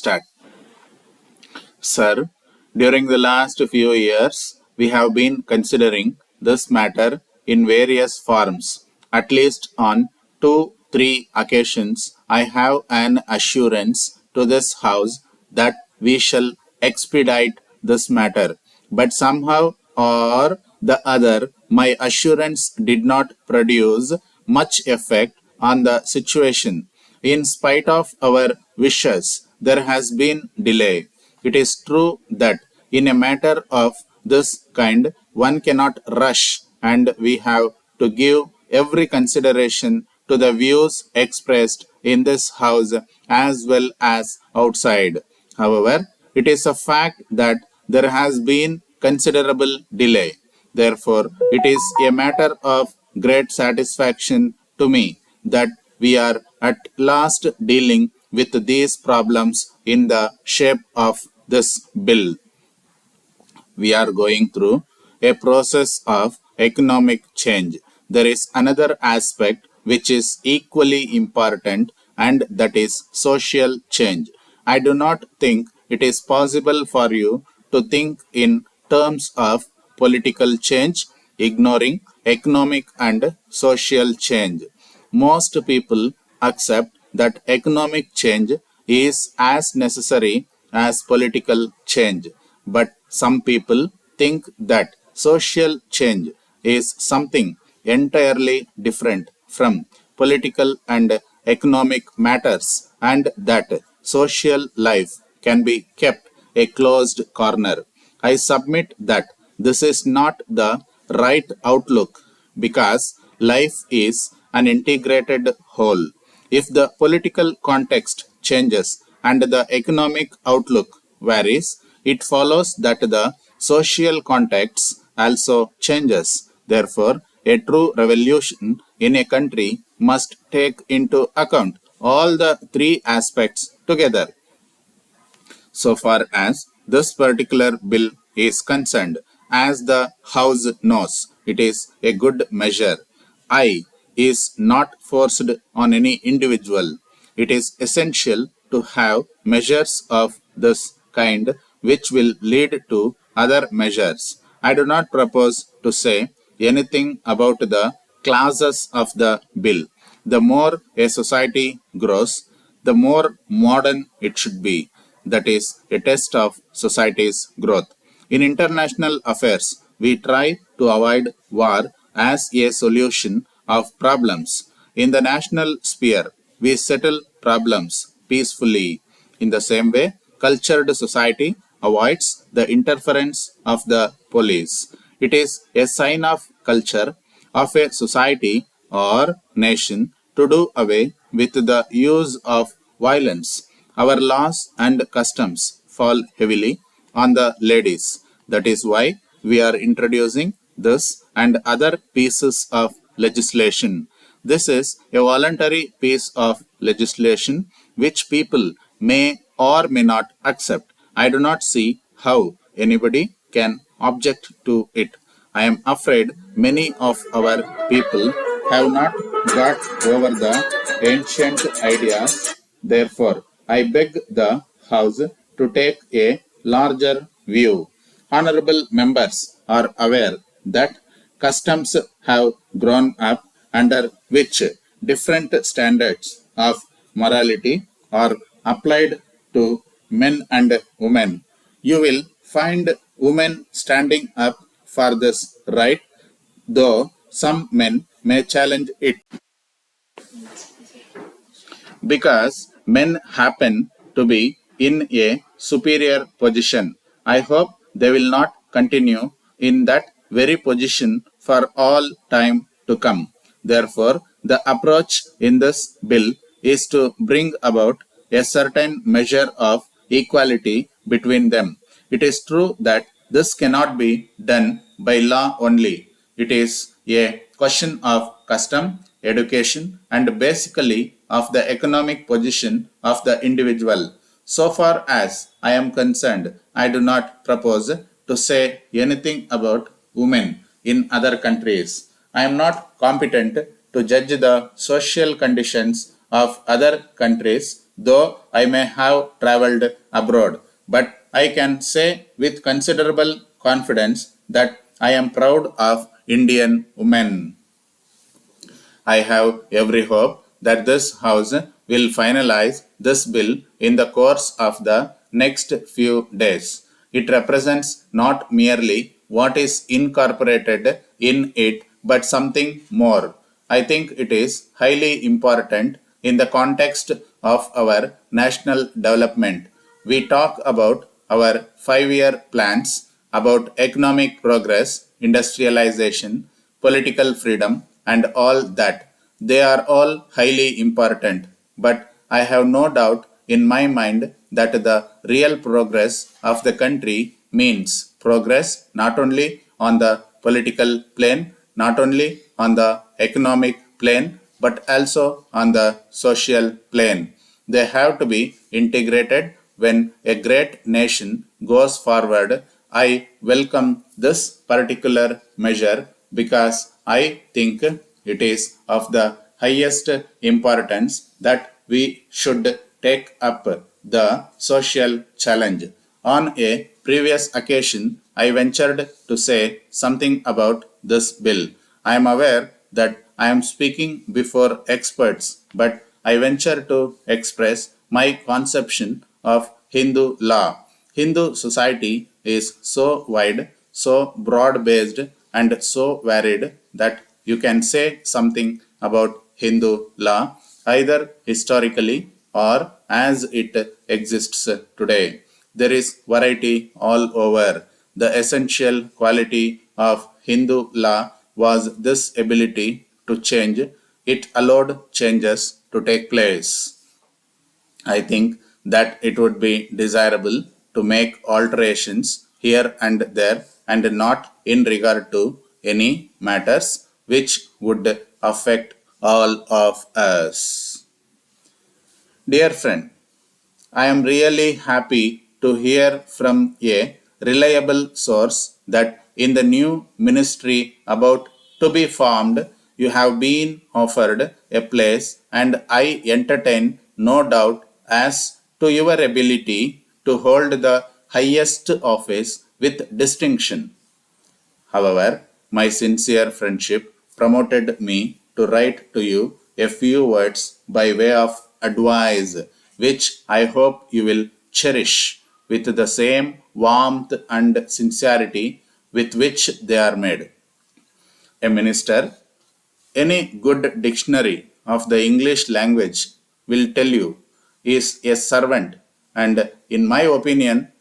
start. Sir, during the last few years, we have been considering this matter in various forms. At least on 2-3 occasions, I have an assurance to this House that we shall expedite this matter. But somehow or the other, my assurance did not produce much effect on the situation. In spite of our wishes, there has been delay. It is true that in a matter of this kind, one cannot rush, and we have to give every consideration to the views expressed in this House as well as outside. However, it is a fact that there has been considerable delay. Therefore, it is a matter of great satisfaction to me that we are at last dealing with these problems in the shape of this bill. We are going through a process of economic change. There is another aspect which is equally important, and that is social change. I do not think it is possible for you to think in terms of political change, ignoring economic and social change. Most people accept that economic change is as necessary as political change, but some people think that social change is something entirely different from political and economic matters, and that social life can be kept a closed corner. I submit that this is not the right outlook because life is an integrated whole. If the political context changes and the economic outlook varies, it follows that the social context also changes. Therefore, a true revolution in a country must take into account all the three aspects together. So far as this particular bill is concerned, as the House knows, it is a good measure. I is not forced on any individual. It is essential to have measures of this kind which will lead to other measures. I do not propose to say anything about the clauses of the bill. The more a society grows, the more modern it should be. That is a test of society's growth. In international affairs, we try to avoid war as a solution of problems. In the national sphere, we settle problems peacefully. In the same way, cultured society avoids the interference of the police. It is a sign of culture of a society or nation to do away with the use of violence. Our laws and customs fall heavily on the ladies. That is why we are introducing this and other pieces of legislation. This is a voluntary piece of legislation which people may or may not accept. I do not see how anybody can object to it. I am afraid many of our people have not got over the ancient ideas. Therefore, I beg the House to take a larger view. Honorable members are aware that customs have grown up under which different standards of morality are applied to men and women. You will find women standing up for this right, though some men may challenge it because men happen to be in a superior position. I hope they will not continue in that very position for all time to come. Therefore, the approach in this bill is to bring about a certain measure of equality between them. It is true that this cannot be done by law only. It is a question of custom, education, and basically of the economic position of the individual. So far as I am concerned, I do not propose to say anything about women in other countries. I am not competent to judge the social conditions of other countries, though I may have traveled abroad. But I can say with considerable confidence that I am proud of Indian women. I have every hope that this House will finalize this bill in the course of the next few days. It represents not merely what is incorporated in it, but something more. I think it is highly important in the context of our national development. We talk about our 5 year plans, about economic progress, industrialization, political freedom, and all that. They are all highly important, but I have no doubt in my mind that the real progress of the country means progress not only on the political plane, not only on the economic plane, but also on the social plane. They have to be integrated when a great nation goes forward. I welcome this particular measure because I think it is of the highest importance that we should take up the social challenge. On a previous occasion, I ventured to say something about this bill. I am aware that I am speaking before experts, but I venture to express my conception of Hindu law. Hindu society is so wide, so broad based, and so varied that you can say something about Hindu law either historically or as it exists today. There is variety all over. The essential quality of Hindu law was this ability to change. It allowed changes to take place. I think that it would be desirable to make alterations here and there and not in regard to any matters which would affect all of us. Dear friend, I am really happy to hear from a reliable source that in the new ministry about to be formed, you have been offered a place, and I entertain no doubt as to your ability to hold the highest office with distinction. However, my sincere friendship promoted me to write to you a few words by way of advice, which I hope you will cherish with the same warmth and sincerity with which they are made. A minister, any good dictionary of the English language will tell you, is a servant, and in my opinion,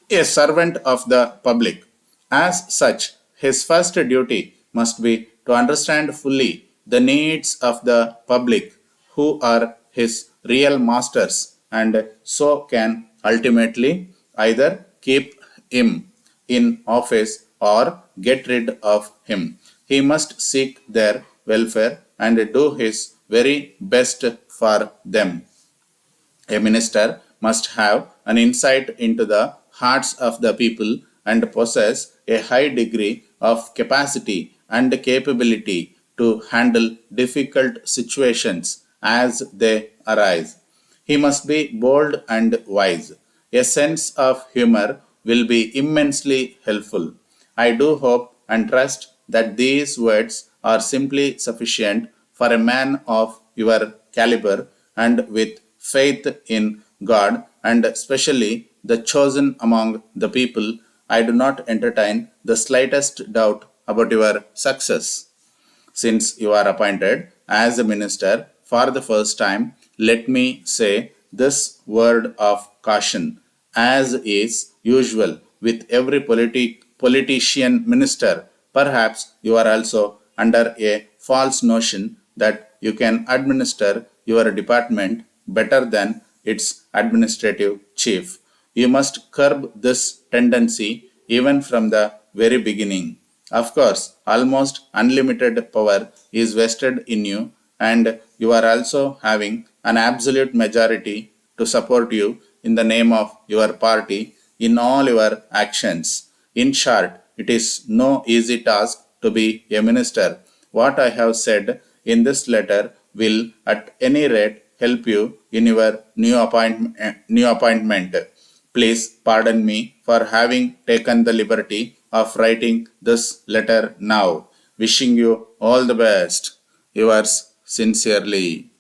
a servant of the public. As such, his first duty must be to understand fully the needs of the public, who are his real masters, and so can ultimately either keep him in office or get rid of him. He must seek their welfare and do his very best for them. A minister must have an insight into the hearts of the people and possess a high degree of capacity and capability to handle difficult situations as they arise. He must be bold and wise. A sense of humor will be immensely helpful. I do hope and trust that these words are simply sufficient for a man of your caliber and with faith in God and especially the chosen among the people. I do not entertain the slightest doubt about your success. Since you are appointed as a minister for the first time, let me say this word of caution. As is usual with every politician minister, perhaps you are also under a false notion that you can administer your department better than its administrative chief. You must curb this tendency even from the very beginning. Of course, almost unlimited power is vested in you, and you are also having an absolute majority to support you in the name of your party in all your actions. In short, it is no easy task to be a minister. What I have said in this letter will at any rate help you in your new appointment. Please pardon me for having taken the liberty of writing this letter now. Wishing you all the best. Yours sincerely.